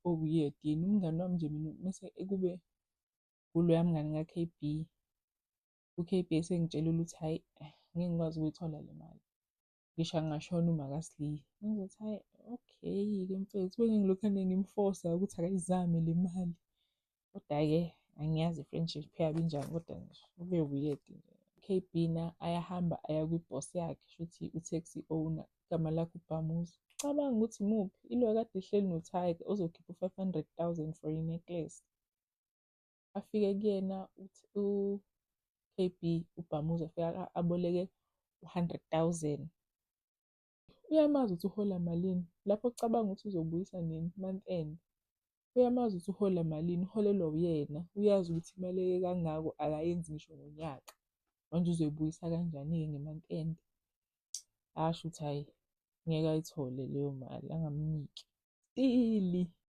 oku-weird yini. Umngani wami nje mina mese kube uloya mngani ka-K_B. U-K_B esengitshelile ukuthi hhayi, ngeke ngikwazi ukuyithola le mali, ngisho angashona uMakaSilia. Ngizothi hhayi, okay-ke mfethu, bengilokhane ngimfosa ukuthi akayizame le mali. Koda-ke angiyazi i-friendship yabo injani, kodwa nje kube weird nje. U-K_B ayahamba aya kwibhosi yakhe, shuthi u-taxi owner, igama lakhe uBhamuza. Cabanga ukuthi imuphi ilo kade ehleli noTiger ozokhipha u-500,000 for i-necklace. Afike kuyena u-K_B, uBhamuza afike aboleke u-100,000. Uyamazi ukuthi uhola malini, lapho kucabanga ukuthi uzobuyisa nini, month end. Uyamazi ukuthi uhola malini, uholelwa uyena. Uyazi ukuthi imali kangako akayenzi ngisho ngonyaka. Manje uzoyibuyisa kanjani-ke nge-month end? Asho ukuthi hhayi, ngeke ayithole leyo mali, angamniki. Stili.